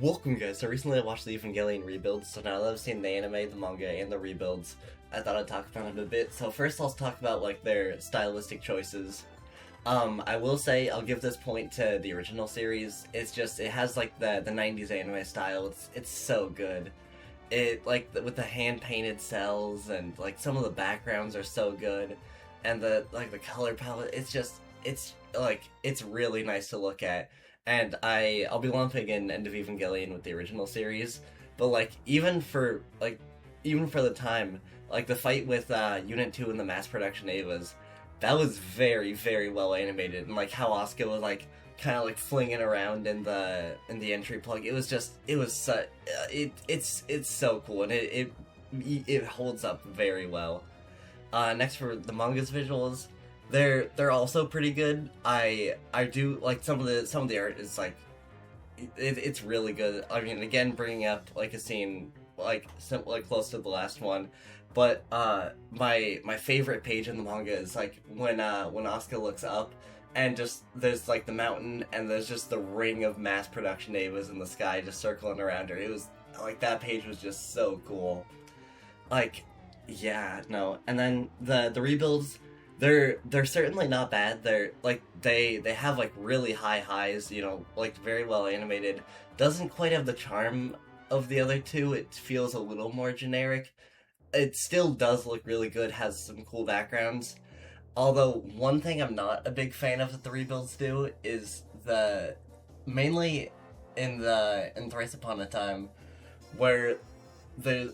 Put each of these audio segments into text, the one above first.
Welcome guys, so recently I watched the Evangelion rebuilds, so now that I've seen the anime, the manga, and the rebuilds, I thought I'd talk about them a bit. So first I'll talk about like their stylistic choices. I will say, I'll give this point to the original series. It's just, it has like the 90s anime style, it's so good. It, like, with the hand-painted cells, and like some of the backgrounds are so good, and the color palette, it's really nice to look at. And I'll be lumping in End of Evangelion with the original series, but like even for the time, like the fight with Unit 2 and the mass production Avas, that was very, very well animated, and like how Asuka was like kind of like flinging around in the entry plug. It's so cool, and it holds up very well. Next, for the manga's visuals, they're also pretty good. I do like some of the art is like it's really good. I mean, again, bringing up like a scene like close to the last one, but my favorite page in the manga is like when Asuka looks up and just there's like the mountain and there's just the ring of mass production Avas in the sky just circling around her. It was like that page was just so cool. Like, yeah, no, and then the rebuilds. They're certainly not bad. They're like they have like really high highs, you know, like very well animated. Doesn't quite have the charm of the other two. It feels a little more generic. It still does look really good, has some cool backgrounds. Although one thing I'm not a big fan of that the rebuilds do is mainly in Thrice Upon a Time, where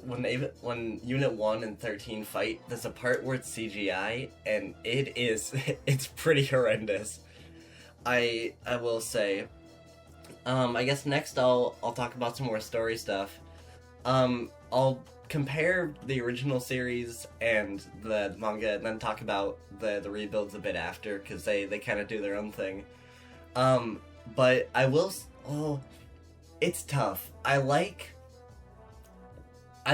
when Unit 1 and 13 fight, there's a part where it's CGI, and it's pretty horrendous. I will say. I guess next I'll talk about some more story stuff. I'll compare the original series and the manga, and then talk about the rebuilds a bit after, because they kind of do their own thing. But I will. Oh, it's tough. I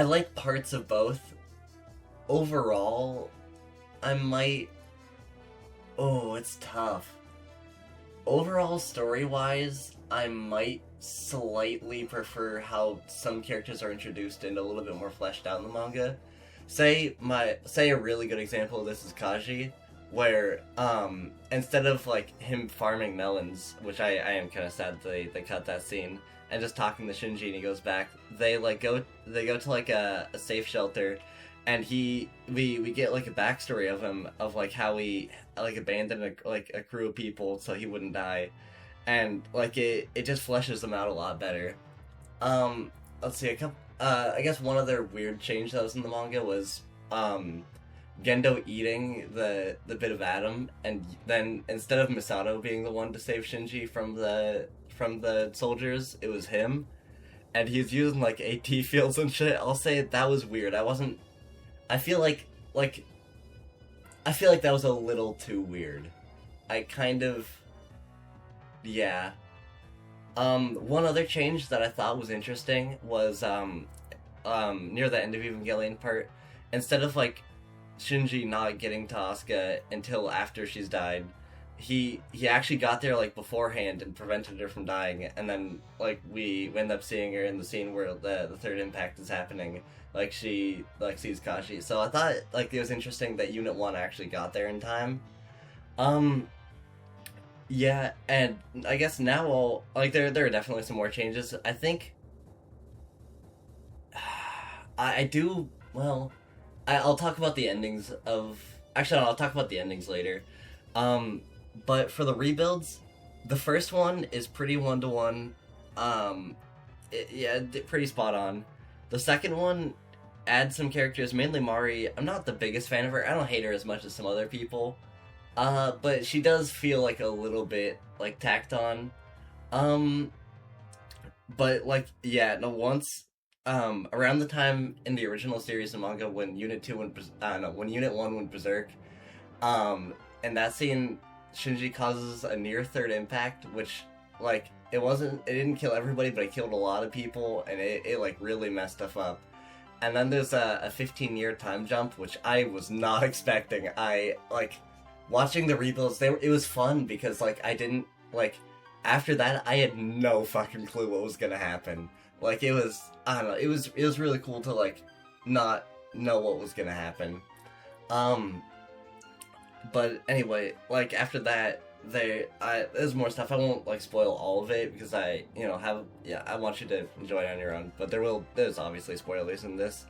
like parts of both. Overall, I might... Oh, it's tough. Overall, story-wise, I might slightly prefer how some characters are introduced and a little bit more fleshed out in the manga. Say a really good example of this is Kaji, where instead of like him farming melons, which I am kind of sad they cut that scene, and just talking to Shinji and he goes back, they go to like a safe shelter, and we get like a backstory of him, of like how he like abandoned a crew of people so he wouldn't die, and like it just fleshes him out a lot better. Let's see, I guess one other weird change that was in the manga was Gendo eating the bit of Adam, and then instead of Misato being the one to save Shinji from the soldiers, it was him, and he's using like AT fields and shit. I'll say that was weird. I feel like that was a little too weird. Yeah. One other change that I thought was interesting was near the end of Evangelion part, instead of like Shinji not getting to Asuka until after she's died, he actually got there like beforehand and prevented her from dying, and then like we end up seeing her in the scene where the third impact is happening, like she like sees Kashi. So I thought like it was interesting that Unit 1 actually got there in time. Yeah, and I guess now there are definitely some more changes. I think I do well. I'll talk about the endings of... Actually, no, I'll talk about the endings later. But for the rebuilds, the first one is pretty one-to-one. Pretty spot on. The second one adds some characters, mainly Mari. I'm not the biggest fan of her. I don't hate her as much as some other people. But she does feel like a little bit, like, tacked on. But, like, yeah, no, once... around the time in the original series and manga when Unit 1 went berserk, in that scene, Shinji causes a near third impact, which, like, it didn't kill everybody, but it killed a lot of people, and it like, really messed stuff up. And then there's a 15-year time jump, which I was not expecting. Watching the rebuilds, it was fun, because, like, I didn't, like, after that, I had no fucking clue what was gonna happen. Like, it was, I don't know, it was really cool to, like, not know what was gonna happen. But anyway, like, after that, there's more stuff. I won't, like, spoil all of it, because I want you to enjoy it on your own, but there's obviously spoilers in this.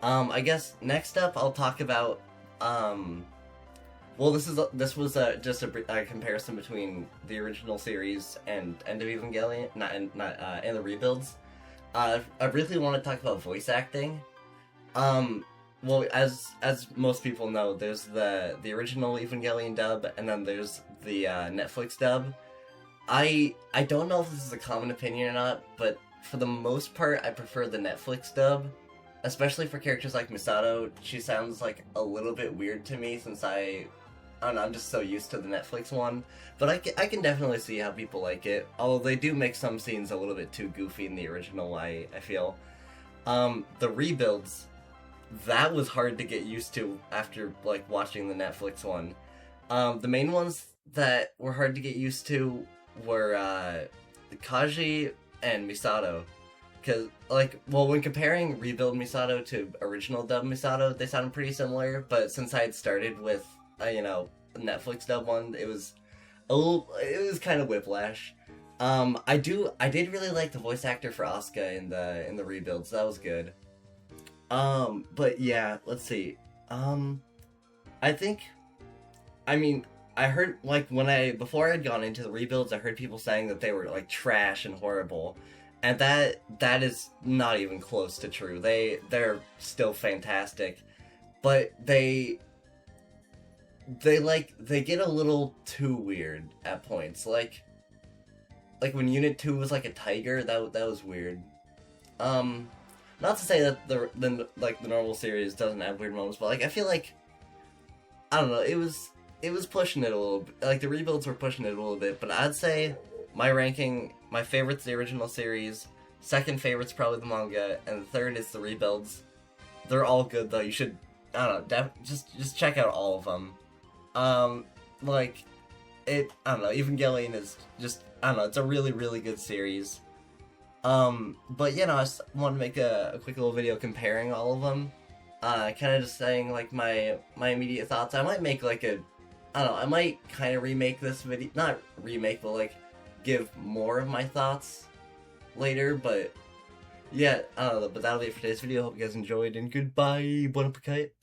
I guess next up I'll talk about, well, this was just a comparison between the original series and End of Evangelion, and the rebuilds. I really want to talk about voice acting. Well, as most people know, there's the original Evangelion dub, and then there's the Netflix dub. I don't know if this is a common opinion or not, but for the most part, I prefer the Netflix dub. Especially for characters like Misato, she sounds like a little bit weird to me since I don't know, I'm just so used to the Netflix one. But I can definitely see how people like it, although they do make some scenes a little bit too goofy in the original, I feel. The rebuilds, that was hard to get used to after, like, watching the Netflix one. The main ones that were hard to get used to were Kaji and Misato. Because, like, well, when comparing Rebuild Misato to original dub Misato, they sounded pretty similar, but since I had started with, the Netflix dub one, it was kind of whiplash. I did really like the voice actor for Asuka in the Rebuilds, that was good. But yeah, let's see. I heard, like, before I had gone into the Rebuilds, I heard people saying that they were, like, trash and horrible. And that is not even close to true. They're still fantastic, but they get a little too weird at points. Like when Unit 2 was like a tiger, that was weird. Not to say that the normal series doesn't have weird moments, but, like, I feel like, I don't know, it was pushing it a little bit. Like, the rebuilds were pushing it a little bit, but I'd say my ranking, my favorite's the original series, second favorite's probably the manga, and the third is the rebuilds. They're all good, though. You should, I don't know, just check out all of them. I don't know, Evangelion is just, I don't know, it's a really, really good series. But, I just want to make a quick little video comparing all of them. Kind of just saying, like, my immediate thoughts. I might make, like, I might kind of remake this video, not remake, but, like, give more of my thoughts later, but yeah, I don't know, but that'll be it for today's video. Hope you guys enjoyed, and goodbye, bon appetit.